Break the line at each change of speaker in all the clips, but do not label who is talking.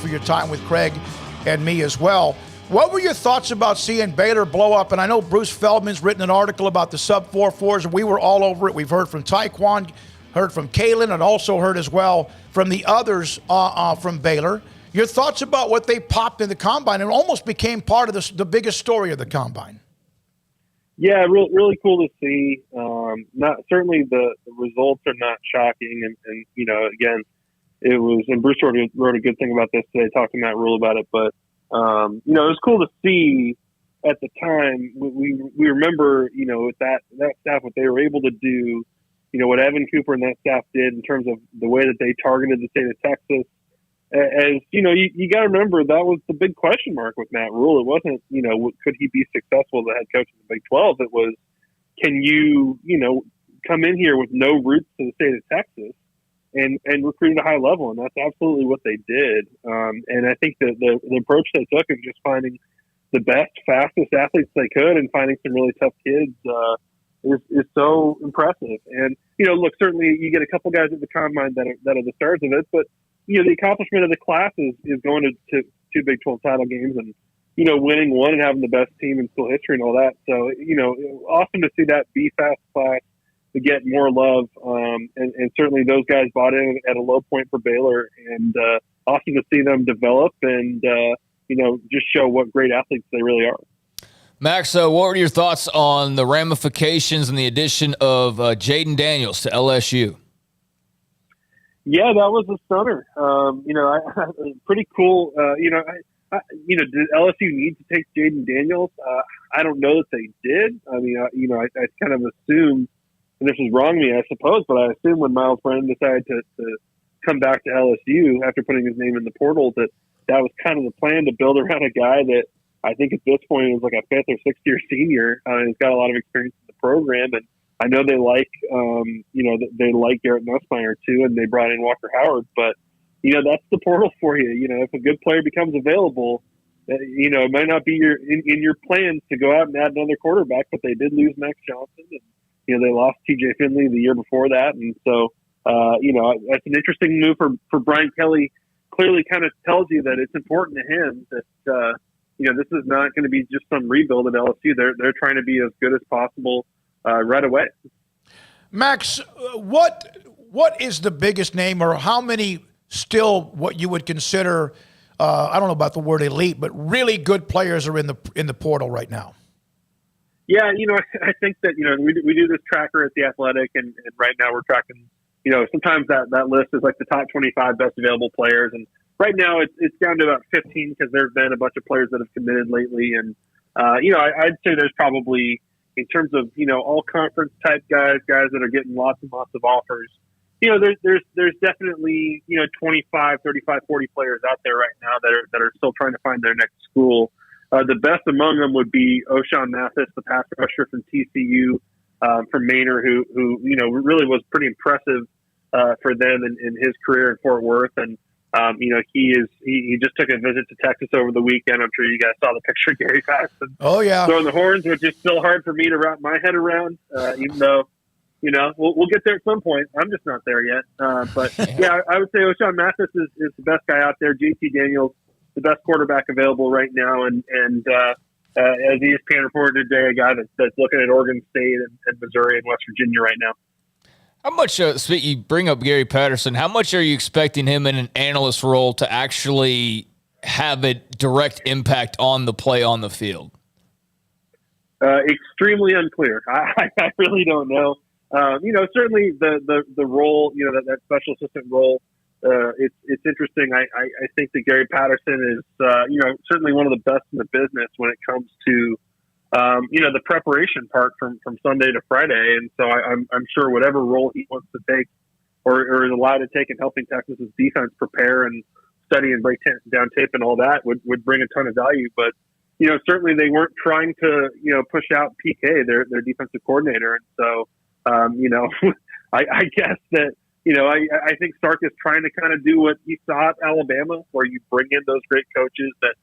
for your time with Craig and me as well. What were your thoughts about seeing Baylor blow up? And I know Bruce Feldman's written an article about the sub-4-4s, and we were all over it. We've heard from Taekwon, heard from Kalen, and also heard as well from the others from Baylor. Your thoughts about what they popped in the Combine and almost became part of the biggest story of the Combine.
Yeah, really cool to see. Not certainly the results are not shocking, and again, it was, and Bruce wrote a good thing about this today, talking to Matt Rule about it, but it was cool to see at the time. We remember, with that staff, what they were able to do, what Evan Cooper and that staff did in terms of the way that they targeted the state of Texas. As you got to remember, that was the big question mark with Matt Rule. It wasn't, could he be successful as a head coach in the Big 12? It was, can you, come in here with no roots to the state of Texas and recruit at a high level? And that's absolutely what they did. And I think the approach they took of just finding the best, fastest athletes they could and finding some really tough kids is so impressive. And, look, certainly you get a couple guys at the Combine that are the stars of it, but the accomplishment of the class is going to two Big 12 title games and, winning one and having the best team in school history and all that. So, awesome to see that B-Fast class to get more love. And certainly those guys bought in at a low point for Baylor, and awesome to see them develop and, just show what great athletes they really are.
Max, what were your thoughts on the ramifications and the addition of Jaden Daniels to LSU?
Yeah, that was a stunner. Pretty cool. Did LSU need to take Jaden Daniels? I don't know that they did. I mean, I kind of assumed, and this is wrong me, I suppose, but I assumed when Miles Brennan decided to come back to LSU after putting his name in the portal that was kind of the plan, to build around a guy that I think at this point is like a fifth or sixth year senior. He's got a lot of experience in the program, and I know they like, they like Garrett Nussmeier too, and they brought in Walker Howard. But that's the portal for you. If a good player becomes available, it might not be in your plans to go out and add another quarterback. But they did lose Max Johnson, and they lost T.J. Finley the year before that, and so that's an interesting move for Brian Kelly. Clearly, kind of tells you that it's important to him that this is not going to be just some rebuild at LSU. They're trying to be as good as possible. Right away.
Max, what is the biggest name, or how many still what you would consider, I don't know about the word elite, but really good players are in the portal right now?
Yeah, I think that, we do this tracker at The Athletic, and right now we're tracking, sometimes that list is like the top 25 best available players. And right now it's down to about 15 because there have been a bunch of players that have committed lately. And, I'd say there's probably, in terms of, all conference type guys that are getting lots and lots of offers, there's definitely, 25, 35, 40 players out there right now that are still trying to find their next school. The best among them would be O'Shawn Mathis, the pass rusher from TCU, from Manor, who really was pretty impressive for them in his career in Fort Worth. And, he just took a visit to Texas over the weekend. I'm sure you guys saw the picture of Gary Patterson.
Oh, yeah.
Throwing the horns, which is still hard for me to wrap my head around, even though, we'll get there at some point. I'm just not there yet. But, yeah, I would say O'Shawn Mathis is the best guy out there. JT Daniels, the best quarterback available right now. And as ESPN reported today, a guy that's looking at Oregon State and Missouri and West Virginia right now.
How much, you bring up Gary Patterson, how much are you expecting him in an analyst role to actually have a direct impact on the play on the field?
Extremely unclear. I really don't know. Certainly the role, that special assistant role, it's interesting. I think that Gary Patterson is, certainly one of the best in the business when it comes to, the preparation part from Sunday to Friday. And so I'm sure whatever role he wants to take or is allowed to take in helping Texas's defense prepare and study and break down tape and all that would bring a ton of value. But, certainly they weren't trying to, push out PK, their defensive coordinator. And so, I guess that, I think Sark is trying to kind of do what he saw at Alabama, where you bring in those great coaches that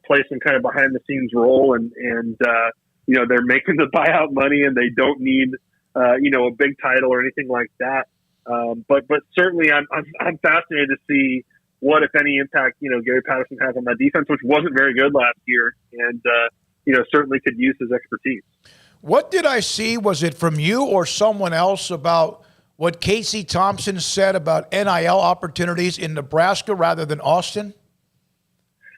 play some kind of behind the scenes role and they're making the buyout money and they don't need, a big title or anything like that. But certainly I'm fascinated to see what, if any, impact, Gary Patterson has on that defense, which wasn't very good last year, and, certainly could use his expertise.
What did I see? Was it from you or someone else about what Casey Thompson said about NIL opportunities in Nebraska rather than Austin?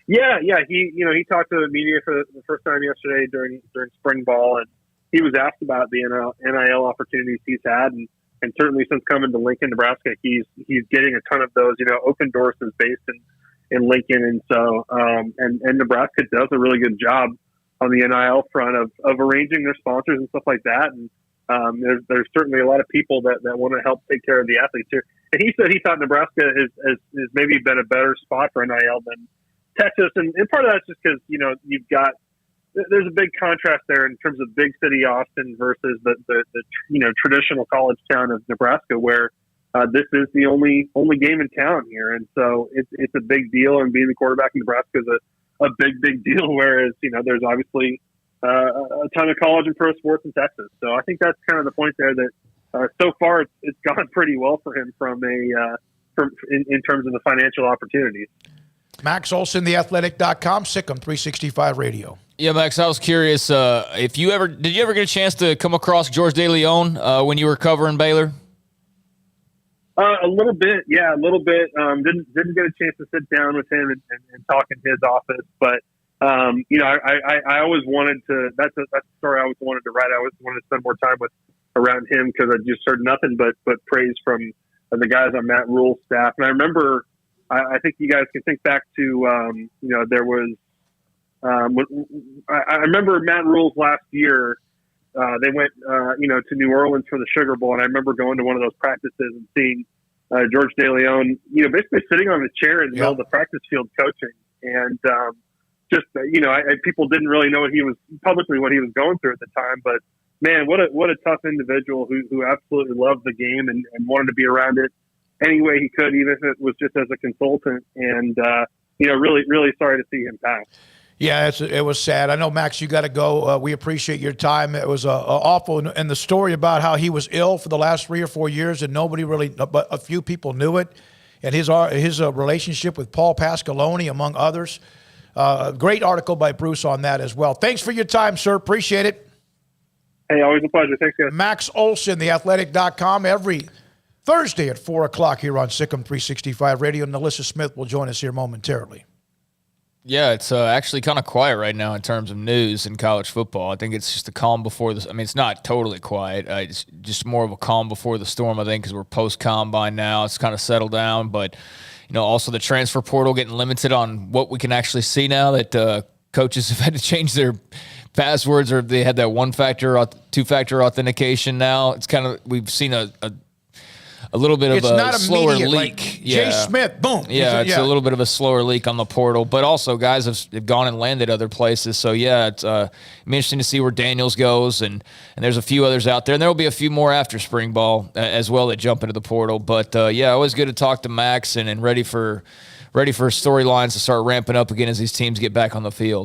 Yeah. He talked to the media for the first time yesterday during spring ball, and he was asked about the NIL opportunities he's had, and certainly since coming to Lincoln, Nebraska, he's getting a ton of those. Open Doors is based in Lincoln, and so and Nebraska does a really good job on the NIL front of arranging their sponsors and stuff like that. And there's certainly a lot of people that want to help take care of the athletes here. And he said he thought Nebraska has maybe been a better spot for NIL than Texas, and part of that's just because there's a big contrast there in terms of big city Austin versus the traditional college town of Nebraska, where this is the only game in town here, and so it's a big deal. And being the quarterback in Nebraska is a big deal. Whereas there's obviously a ton of college and pro sports in Texas. So I think that's kind of the point there. That so far it's gone pretty well for him in terms of the financial opportunities.
Max Olson, theathletic.com, Sikkim 365 Radio.
Yeah, Max, I was curious did you ever get a chance to come across George DeLeon when you were covering Baylor?
A little bit, yeah, a little bit. Didn't get a chance to sit down with him and talk in his office, but I always wanted to. That's a story I always wanted to write. I always wanted to spend more time around him because I just heard nothing but praise from the guys on Matt Rule's staff. And I remember, I think you guys can think back to there was. I remember Matt Rule's last year. They went, to New Orleans for the Sugar Bowl, and I remember going to one of those practices and seeing George DeLeon, basically sitting on a chair in the middle of the practice field coaching, and people didn't really know what he was going through at the time. But man, what a tough individual who absolutely loved the game and wanted to be around it any way he could, even if it was just as a consultant. And really, really sorry to see him pass.
Yeah, it was sad. I know, Max, you got to go. We appreciate your time. It was awful. And the story about how he was ill for the last 3 or 4 years and nobody really, but a few people knew it. And his relationship with Paul Pasqualoni, among others. A great article by Bruce on that as well. Thanks for your time, sir. Appreciate it.
Hey, always a pleasure. Thanks, guys.
Max Olson, theathletic.com, every Thursday at 4 o'clock here on Sikkim 365 Radio. And Alyssa Smith will join us here momentarily.
Yeah, it's actually kind of quiet right now in terms of news in college football. I think it's just a calm before the – I mean, it's not totally quiet. It's just more of a calm before the storm, I think, because we're post-combine now. It's kind of settled down. But, also the transfer portal getting limited on what we can actually see now that coaches have had to change their passwords or they had that one-factor, two-factor authentication now. It's kind of – we've seen a little bit of a slower leak.
Like Jay Smith, boom.
Yeah, it's a little bit of a slower leak on the portal. But also, guys have gone and landed other places. So, yeah, it's interesting to see where Daniels goes. And there's a few others out there. And there will be a few more after spring ball as well that jump into the portal. But, always good to talk to Max and ready for storylines to start ramping up again as these teams get back on the field.